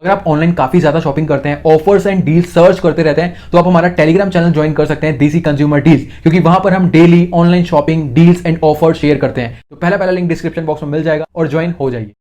अगर आप ऑनलाइन काफी ज्यादा शॉपिंग करते हैं, ऑफर्स एंड डील्स सर्च करते रहते हैं, तो आप हमारा टेलीग्राम चैनल ज्वाइन कर सकते हैं, देसी कंज्यूमर डील्स, क्योंकि वहां पर हम daily online shopping deals and offer share करते हैं। तो पहला लिंक डिस्क्रिप्शन बॉक्स में मिल जाएगा और ज्वाइन हो जाइए।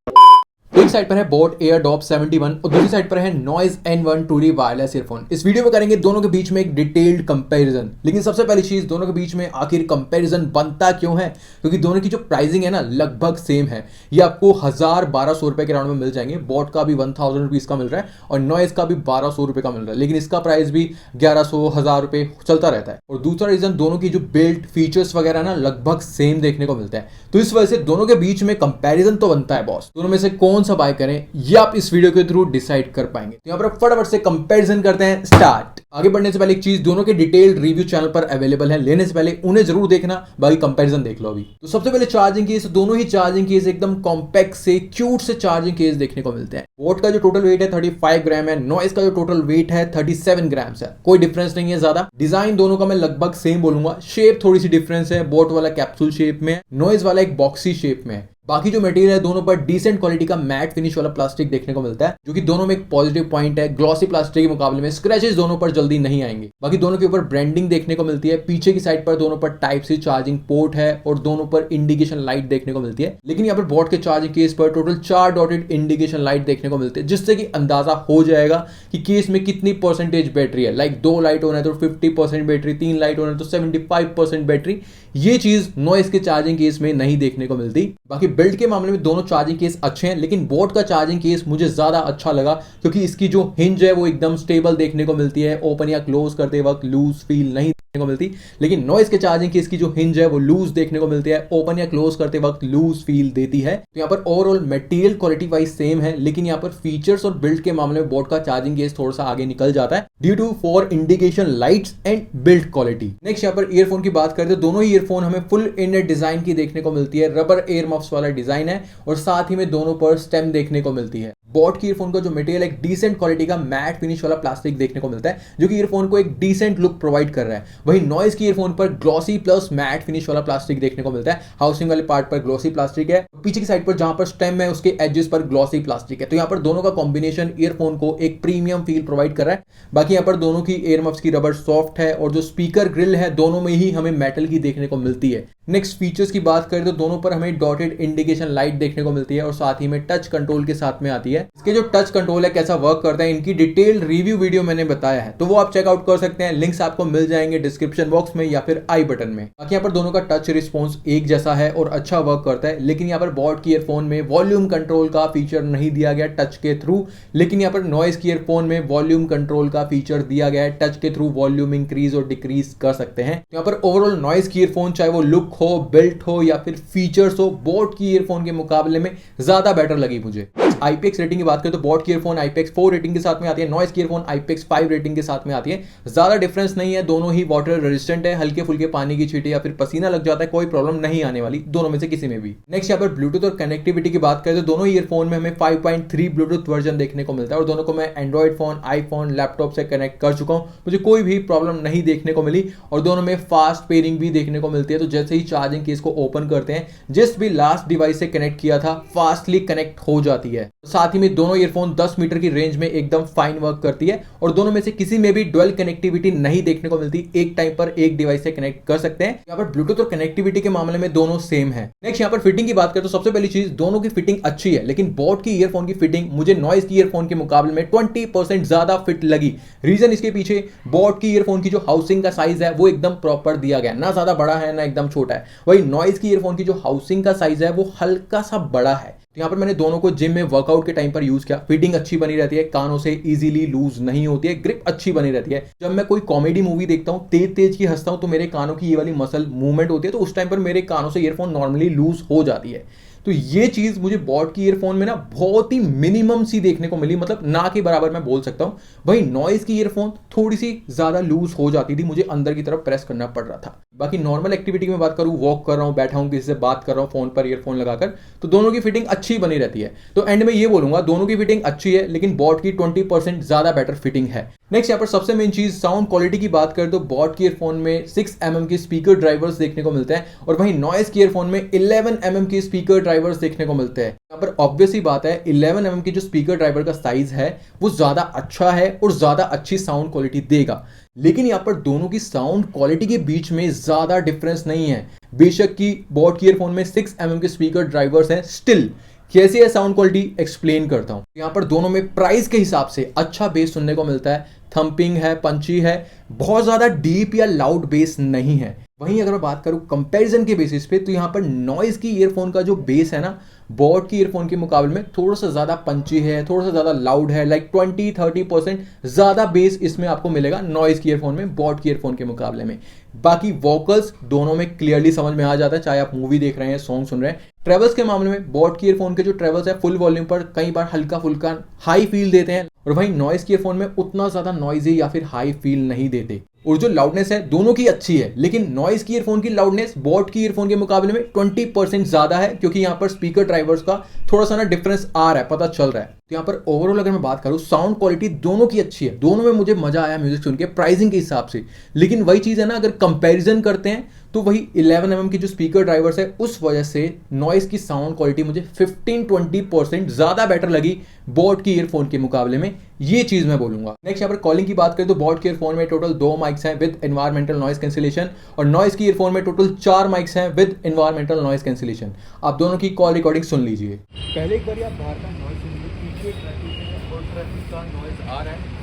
तो एक साइड पर है बोट एयरडॉप 71 और दूसरी साइड पर है noise N1 2D wireless earphone. इस वीडियो में करेंगे दोनों के बीच में एक डिटेल्ड कंपैरिजन। लेकिन सबसे पहली चीज, दोनों के बीच में आखिर कंपैरिजन बनता क्यों है? क्योंकि दोनों की जो प्राइसिंग है ना, लगभग सेम है। ये आपको 1000-1200 रुपए के राउंड में मिल जाएंगे। बोट का भी 1000 रुपीज का मिल रहा है और नॉइज का भी 1200 रुपए का मिल रहा है, लेकिन इसका प्राइस भी 1100-1000 रुपए चलता रहता है। और दूसरा रीजन, दोनों की जो बिल्ड फीचर्स वगैरह ना लगभग सेम देखने को मिलता है। तो इस वजह से दोनों के बीच में कंपैरिजन तो बनता है बॉस। दोनों में से कौन सा बाय करें ये आप इस वीडियो के थ्रू डिसाइड कर पाएंगे। तो यहां पर फटाफट से कंपैरिजन करते हैं, स्टार्ट। आगे बढ़ने से पहले एक चीज, दोनों के डिटेल्ड रिव्यू चैनल पर अवेलेबल है, लेने से पहले उन्हें जरूर देखना, बाकी कंपैरिजन देख लो अभी। तो सबसे पहले चार्जिंग केस, दोनों ही चार्जिंग केस एकदम कॉम्पैक्ट से क्यूट से चार्जिंग केस देखने को मिलते हैं। बोट का जो टोटल वेट है 35 ग्राम है, नॉइज का जो टोटल वेट है 37 ग्राम है। कोई डिफरेंस नहीं है ज्यादा। डिजाइन दोनों का मैं लगभग सेम बोलूंगा, शेप थोड़ी सी डिफरेंस है। बोट वाला कैप्सूल शेप में, नॉइज वाला एक बॉक्सी शेप में है। बाकी जो मटेरियल है दोनों पर डिसेंट क्वालिटी का मैट फिनिश वाला प्लास्टिक देखने को मिलता है, जो कि दोनों में एक पॉजिटिव पॉइंट है। ग्लॉसी प्लास्टिक के मुकाबले में स्क्रैचेस दोनों पर जल्दी नहीं आएंगे। बाकी दोनों के ऊपर ब्रांडिंग देखने को मिलती है। पीछे की साइड पर दोनों पर टाइप सी चार्जिंग पोर्ट है और दोनों पर इंडिकेशन लाइट देखने को मिलती है। लेकिन यहाँ पर बोट के चार्जिंग केस पर टोटल 4 डॉटेड इंडिकेशन लाइट देखने को मिलते हैं, जिससे कि अंदाजा हो जाएगा कि केस में कितनी परसेंटेज बैटरी है। लाइक 2 लाइट होना है तो 50% बैटरी, 3 लाइट होना है तो 75% बैटरी। ये चीज नॉइज के चार्जिंग केस में नहीं देखने को मिलती। बाकी बिल्ड के मामले में दोनों चार्जिंग केस अच्छे हैं, लेकिन बोट का चार्जिंग केस मुझे ज्यादा अच्छा लगा, क्योंकि इसकी जो हिंज है वो एकदम स्टेबल देखने को मिलती है। ओपन या क्लोज करते वक्त लूज फील नहीं देखने को मिलती। लेकिन नॉइज के चार्जिंग केस की जो हिंज है वो लूज देखने को मिलती है, ओपन या क्लोज करते वक्त लूज फील देती है। तो यहाँ पर overall material quality wise same है, लेकिन यहाँ पर फीचर्स और बिल्ड के मामले में बोट का चार्जिंग केस थोड़ा सा आगे निकल जाता है, due to four indication lights and build quality. Next यहाँ पर ईयरफोन की बात करते हैं, दोनों ही ईयरफोन हमें फुल इनर डिजाइन की देखने को मिलती है। रबर एयर मफ्स वाला डिजाइन है और साथ ही में दोनों पर स्टेम देखने को मिलती है। बोट की ईयरफोन का जो मटेरियल एक डिसेंट क्वालिटी का मैट फिनिश वाला प्लास्टिक देखने को मिलता है, जो कि ईयरफोन को एक डिसेंट लुक प्रोवाइड कर रहा है। वहीं नॉइज की ईयरफोन पर ग्लॉसी प्लस मैट फिनिश वाला प्लास्टिक देखने को मिलता है। हाउसिंग वाले पार्ट पर ग्लॉसी प्लास्टिक है, पीछे की साइड पर जहां पर स्टेम है उसके एजेस पर ग्लॉसी प्लास्टिक है। तो यहाँ पर दोनों का कॉम्बिनेशन ईयरफोन को एक प्रीमियम फील प्रोवाइड कर रहा है। बाकी यहाँ पर दोनों की एयर मफ्स की रबर सॉफ्ट है और जो स्पीकर ग्रिल है दोनों में ही हमें मेटल की देखने को मिलती है। नेक्स्ट फीचर्स की बात करें तो दोनों पर हमें डॉटेड इंडिकेशन लाइट देखने को मिलती है और साथ ही में टच कंट्रोल के साथ में आती है। इसके जो टच कंट्रोल है कैसा वर्क करता है, इनकी डिटेल्ड रिव्यू वीडियो मैंने बताया है, तो वो आप चेकआउट कर सकते हैं। लिंक्स आपको मिल जाएंगे डिस्क्रिप्शन बॉक्स में या फिर आई बटन में। बाकी यहाँ पर दोनों का टच रिस्पॉन्स एक जैसा है और अच्छा वर्क करता है। लेकिन यहाँ पर बोट की ईयरफोन में वॉल्यूम कंट्रोल का फीचर नहीं दिया गया टच के थ्रू, लेकिन यहाँ पर नॉइज की ईयरफोन में वॉल्यूम कंट्रोल का फीचर दिया गया है। टच के थ्रू वॉल्यूम इंक्रीज और डिक्रीज कर सकते हैं। यहाँ पर ओवरऑल नॉइज की ईयरफोन चाहे वो लुक हो, बिल्ट हो या फिर फीचर्स हो, बोट की ईयरफोन के मुकाबले में ज्यादा बेटर लगी मुझे। IPX रेटिंग की बात करें तो बोट की ईयरफोन IPX 4 रेटिंग के साथ में आती है, नॉइज की ईयरफोन IPX 5 रेटिंग के साथ में आती है। ज्यादा डिफरेंस नहीं है, दोनों ही वाटर रेजिस्टेंट है। हल्के फुल्के पानी की छींटे या फिर पसीना लग जाता है, कोई प्रॉब्लम नहीं आने वाली दोनों में से किसी में भी। नेक्स्ट यहाँ पर ब्लूटूथ और कनेक्टिविटी की बात करें तो दोनों ईयरफोन में हमें 5.3 ब्लूटूथ वर्जन देखने को मिलता है और दोनों को मैं एंड्रॉइड फोन, आईफोन, लैपटॉप से कनेक्ट कर चुका हूँ, मुझे कोई भी प्रॉब्लम नहीं देखने को मिली। और दोनों में फास्ट पेयरिंग भी देखने को मिलती है। तो जैसे ही चार्जिंग केस को ओपन करते हैं, जिस भी लास्ट डिवाइस से कनेक्ट किया था फास्टली कनेक्ट हो जाती है। साथ ही में दोनों ईयरफोन 10 मीटर की रेंज में एकदम फाइन वर्क करती है और दोनों में से किसी में भी डुअल कनेक्टिविटी नहीं देखने को मिलती। एक टाइम पर एक डिवाइस से कनेक्ट कर सकते हैं। यहाँ पर ब्लूटूथ और कनेक्टिविटी के मामले में दोनों सेम है। नेक्स्ट यहाँ पर फिटिंग की बात करें तो सबसे पहली चीज, दोनों की फिटिंग अच्छी है, लेकिन बोट की ईयरफोन की फिटिंग मुझे नॉइज की ईयरफोन के मुकाबले में 20% ज्यादा फिट लगी। रीजन इसके पीछे, बोट की ईयरफोन की जो हाउसिंग का साइज है वो एकदम प्रॉपर दिया गया, ना ज्यादा बड़ा है ना एकदम छोटा है। वही नॉइज की ईयरफोन की जो हाउसिंग का साइज है वो हल्का सा बड़ा है। तो यहाँ पर मैंने दोनों को जिम में वर्कआउट के टाइम पर यूज किया। फिटिंग अच्छी बनी रहती है, कानों से इजीली लूज नहीं होती है, ग्रिप अच्छी बनी रहती है। जब मैं कोई कॉमेडी मूवी देखता हूँ, तेज तेज की हंसता हूँ, तो मेरे कानों की ये वाली मसल मूवमेंट होती है, तो उस टाइम पर मेरे कानों से ईयरफोन नॉर्मली लूज हो जाती है। तो ये चीज मुझे बोट की ईयरफोन में ना बहुत ही मिनिमम सी देखने को मिली, मतलब ना के बराबर मैं बोल सकता हूं। वही नॉइज की ईयरफोन थोड़ी सी ज्यादा लूज हो जाती थी, मुझे अंदर की तरफ प्रेस करना पड़ रहा था। बाकी नॉर्मल एक्टिविटी में बात करूं, वॉक कर रहा हूं, बैठा हूं, किसी से बात कर रहा हूं फोन पर ईयरफोन लगाकर, तो दोनों की फिटिंग अच्छी बनी रहती है। तो एंड में ये बोलूंगा दोनों की फिटिंग अच्छी है, लेकिन बोट की 20% ज्यादा बेटर फिटिंग है। नेक्स्ट यहाँ पर सबसे मेन चीज साउंड क्वालिटी की बात करें तो बॉट की ईयरफोन में 6 mm के स्पीकर ड्राइवर्स देखने को मिलते हैं और वहीं नॉइस की ईयरफोन में 11 mm के स्पीकर ड्राइवर्स देखने को मिलते हैं। यहाँ पर ऑब्वियस ही बात है 11 mm की जो स्पीकर ड्राइवर का साइज है वो ज्यादा अच्छा है और ज्यादा अच्छी साउंड क्वालिटी देगा, लेकिन यहाँ पर दोनों की साउंड क्वालिटी के बीच में ज्यादा डिफरेंस नहीं है। बेशक की बॉट की ईयरफोन में 6 mm के स्पीकर ड्राइवर्स हैं, स्टिल कैसे है साउंड क्वालिटी एक्सप्लेन करता हूं। यहाँ पर दोनों में प्राइस के हिसाब से अच्छा बेस सुनने को मिलता है, थंपिंग है, पंची है, बहुत ज्यादा डीप या लाउड बेस नहीं है। वहीं अगर मैं बात करूं कंपैरिजन के बेसिस पे तो यहाँ पर नॉइज की ईयरफोन का जो बेस है ना बॉट की ईयरफोन के मुकाबले में थोड़ा सा ज्यादा पंची है, थोड़ा सा ज्यादा लाउड है, लाइक 20-30% ज्यादा बेस इसमें आपको मिलेगा नॉइज की ईयरफोन में बॉट की ईयरफोन के मुकाबले में। बाकी वोकल्स दोनों में क्लियरली समझ में आ जाता है, चाहे आप मूवी देख रहे हैं, सॉन्ग सुन रहे हैं। ट्रेवल्स के मामले में बॉट की ईयरफोन के जो ट्रेवल्स है फुल वॉल्यूम पर कई बार हल्का फुल्का हाई फील देते हैं और वहीं नॉइज की ईयरफोन में उतना ज्यादा नॉइजी या फिर हाई फील नहीं देते। और जो लाउडनेस है दोनों की अच्छी है, लेकिन नॉइज की ईयरफोन की लाउडनेस बॉट की ईयरफोन के मुकाबले में 20% ज्यादा है, क्योंकि यहाँ पर स्पीकर ड्राइवर्स का थोड़ा सा ना डिफरेंस आ रहा है, पता चल रहा है। तो यहाँ पर ओवरऑल अगर मैं बात करूँ साउंड क्वालिटी दोनों की अच्छी है, दोनों में मुझे मजा आया म्यूजिक सुन के प्राइसिंग के हिसाब से। लेकिन वही चीज है ना, अगर कंपैरिजन करते हैं तो वही 11 mm की जो स्पीकर ड्राइवर्स है उस वजह से नॉइज की साउंड क्वालिटी मुझे 15-20% ज्यादा बेटर लगी बॉट की ईयरफोन के मुकाबले में, ये चीज मैं बोलूंगा। नेक्स्ट यहाँ पर कॉलिंग की बात करें तो बॉट के ईयरफोन में टोटल 2 माइक्स हैं विद एनवायरमेंटल नॉइज कैंसिलेशन और नॉइज की ईयरफोन में टोटल 4 माइक्स हैं विद एनवायरमेंटल नॉइज कैंसिलेशन। आप दोनों की कॉल रिकॉर्डिंग सुन लीजिए। पहले एक बार आप बाहर का नॉइज सुनिए, पीछे ट्रैफिक है और ट्रैफिक का नॉइज आ रहा है।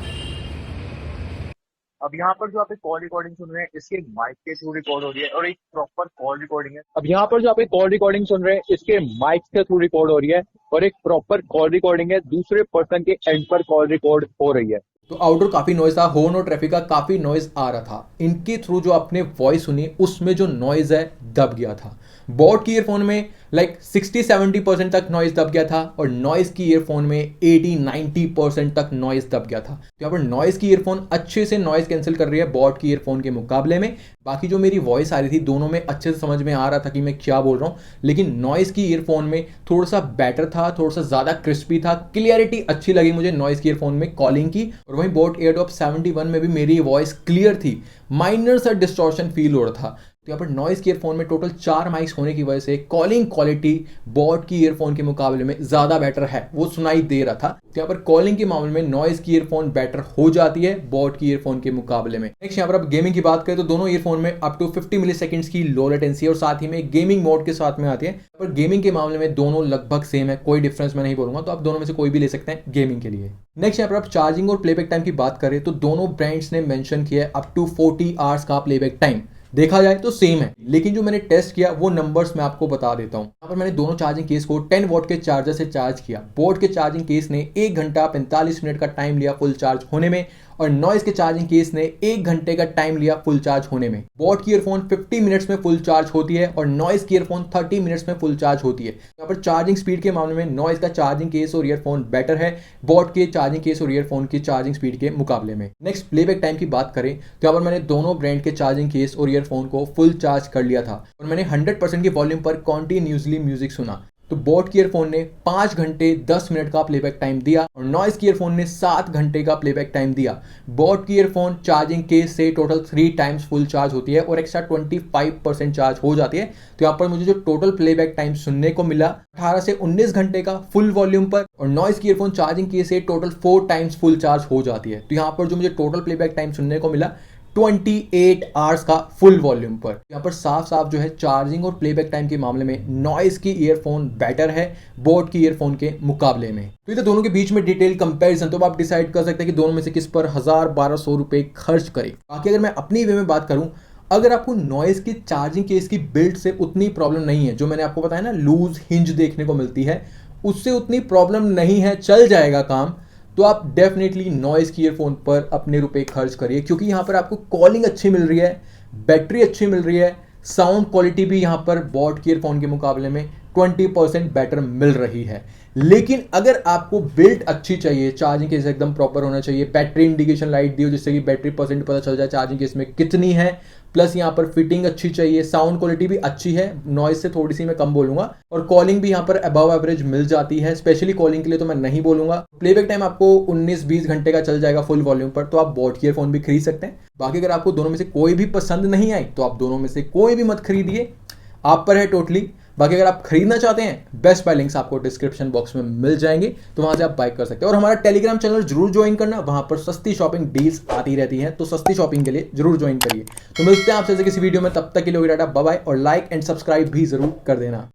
अब यहाँ पर जो आप एक कॉल रिकॉर्डिंग सुन रहे हैं इसके माइक के थ्रू रिकॉर्ड हो रही है और एक प्रॉपर कॉल रिकॉर्डिंग है। अब यहाँ पर जो आप एक कॉल रिकॉर्डिंग सुन रहे हैं इसके माइक के थ्रू रिकॉर्ड हो रही है और एक प्रॉपर कॉल रिकॉर्डिंग है, दूसरे पर्सन के एंड पर कॉल रिकॉर्ड हो रही है। तो आउटडोर काफी नॉइज था, हॉर्न और ट्रैफिक का काफी नॉइज आ रहा था। इनके थ्रू जो आपने वॉइस सुनी उसमें जो नॉइज है दब गया था। बॉट की ईयरफोन में लाइक 60-70% तक नॉइज दब गया था और नॉइज की ईयरफोन में 80-90% तक नॉइज दब गया था। तो यहाँ पर नॉइज की ईयरफोन अच्छे से नॉइज कैंसिल कर रही है बॉट की ईयरफोन के मुकाबले में। बाकी जो मेरी वॉइस आ रही थी दोनों में अच्छे से समझ में आ रहा था कि मैं क्या बोल रहा हूँ, लेकिन नॉइज की ईयरफोन में थोड़ा सा बेटर था, थोड़ा सा ज्यादा क्रिस्पी था, क्लियरिटी अच्छी लगी मुझे नॉइज की ईयरफोन में कॉलिंग की। और वहीं बोट एयरड्रॉप 71 में भी मेरी वॉइस क्लियर थी, माइनर सा डिस्टॉर्शन फील हो रहा था। तो यहाँ पर नॉइज की ईयरफोन में टोटल 4 माइक्स होने की वजह से कॉलिंग क्वालिटी बॉट की ईयरफोन के मुकाबले में ज्यादा बेटर है, वो सुनाई दे रहा था। तो यहाँ पर कॉलिंग के मामले में नॉइज की ईयरफोन बेटर हो जाती है बॉट की ईयरफोन के मुकाबले में। नेक्स्ट यहाँ पर अब गेमिंग की बात करें तो दोनों ईयरफोन में अप टू 50 मिली सेकंड्स की लो लेटेंसी और साथ ही में गेमिंग मोड के साथ में आती है। पर गेमिंग के मामले में दोनों लगभग सेम है, कोई डिफरेंस मैं नहीं बोलूंगा, तो आप दोनों में से कोई भी ले सकते हैं गेमिंग के लिए। नेक्स्ट यहाँ पर आप चार्जिंग और प्लेबैक टाइम की बात करें तो दोनों ब्रांड्स ने मेंशन किया है अप टू 40 आवर्स का प्लेबैक टाइम। देखा जाए तो सेम है, लेकिन जो मैंने टेस्ट किया वो नंबर्स मैं आपको बता देता हूं। यहाँ पर मैंने दोनों चार्जिंग केस को 10 वॉट के चार्जर से चार्ज किया। बोट के चार्जिंग केस ने 1 घंटा 45 मिनट का टाइम लिया फुल चार्ज होने में और नॉइज के चार्जिंग केस ने 1 घंटे का टाइम लिया फुल चार्ज होने में। बोट की ईयरफोन 50 मिनट्स में फुल चार्ज होती है और नॉइज की ईयरफोन 30 मिनट्स में फुल चार्ज होती है। यहाँ पर चार्जिंग स्पीड के मामले में नॉइज का चार्जिंग केस और ईयरफोन बेटर है बोट के चार्जिंग केस और ईयरफोन की चार्जिंग स्पीड के मुकाबले में। नेक्स्ट प्लेबैक टाइम की बात करें तो यहाँ पर मैंने दोनों ब्रांड के चार्जिंग केस और ईयरफोन को फुल चार्ज कर लिया था और मैंने 100% के वॉल्यूम पर कॉन्टिन्यूसली म्यूजिक सुना। तो बोट की ईयरफोन ने 5 घंटे 10 मिनट का प्लेबैक टाइम दिया और नॉइज की ईयरफोन ने 7 घंटे का प्लेबैक टाइम दिया। बोट की ईयरफोन चार्जिंग केस से टोटल 3 टाइम्स फुल चार्ज होती है और एक्स्ट्रा 25% चार्ज हो जाती है। तो यहाँ पर मुझे जो टोटल प्लेबैक टाइम सुनने को मिला 18 से 19 घंटे का फुल वॉल्यूम पर और नॉइज की ईयरफोन चार्जिंग केस से टोटल 4 टाइम्स फुल चार्ज हो जाती है। तो यहाँ पर जो मुझे टोटल प्लेबैक टाइम सुनने को मिला 28 आवर्स का फुल वॉल्यूम पर। यहाँ पर साफ साफ जो है चार्जिंग और प्लेबैक टाइम के मामले में नॉइज की ईयरफोन बेटर है बोट की ईयरफोन के मुकाबले में। तो ये दोनों के बीच में डिटेल कंपैरिजन, तो आप डिसाइड कर सकते हैं कि दोनों में से किस पर 1000-1200 रुपए खर्च करें। बाकी अगर मैं अपनी वे में बात करूं, अगर आपको नॉइज की चार्जिंग केस की बिल्ड से उतनी प्रॉब्लम नहीं है, जो मैंने आपको बताया ना लूज हिंज देखने को मिलती है, उससे उतनी प्रॉब्लम नहीं है, चल जाएगा काम, तो आप डेफिनेटली नॉइज की ईयरफोन पर अपने रुपए खर्च करिए, क्योंकि यहाँ पर आपको कॉलिंग अच्छी मिल रही है, बैटरी अच्छी मिल रही है, साउंड क्वालिटी भी यहाँ पर बोट की ईयरफोन के मुकाबले में 20% बेटर मिल रही है। लेकिन अगर आपको बिल्ड अच्छी चाहिए, चार्जिंग केस एकदम प्रॉपर होना चाहिए, बैटरी इंडिकेशन लाइट दी हो जिससे कि बैटरी परसेंट पता चल जाए चार्जिंग केस में कितनी है, प्लस यहाँ पर फिटिंग अच्छी चाहिए, साउंड क्वालिटी भी अच्छी है, नॉइज से थोड़ी सी मैं कम बोलूंगा, और कॉलिंग भी यहाँ पर अबव एवरेज मिल जाती है। स्पेशली कॉलिंग के लिए तो मैं नहीं बोलूंगा। प्लेबैक टाइम आपको 19-20 घंटे का चल जाएगा फुल वॉल्यूम पर, तो आप बोट ईयरफोन भी खरीद सकते हैं। बाकी अगर आपको दोनों में से कोई भी पसंद नहीं आई तो आप दोनों में से कोई भी मत खरीदिए, आप पर है टोटली। बाकी अगर आप खरीदना चाहते हैं, बेस्ट बाय लिंक्स आपको डिस्क्रिप्शन बॉक्स में मिल जाएंगे, तो वहां से आप बाय कर सकते हैं। और हमारा टेलीग्राम चैनल जरूर ज्वाइन करना, वहां पर सस्ती शॉपिंग डील्स आती रहती हैं, तो सस्ती शॉपिंग के लिए जरूर ज्वाइन करिए। तो मिलते हैं आपसे किसी वीडियो में, तब तक के लिए टाटा बाय बाय, और लाइक एंड सब्सक्राइब भी जरूर कर देना।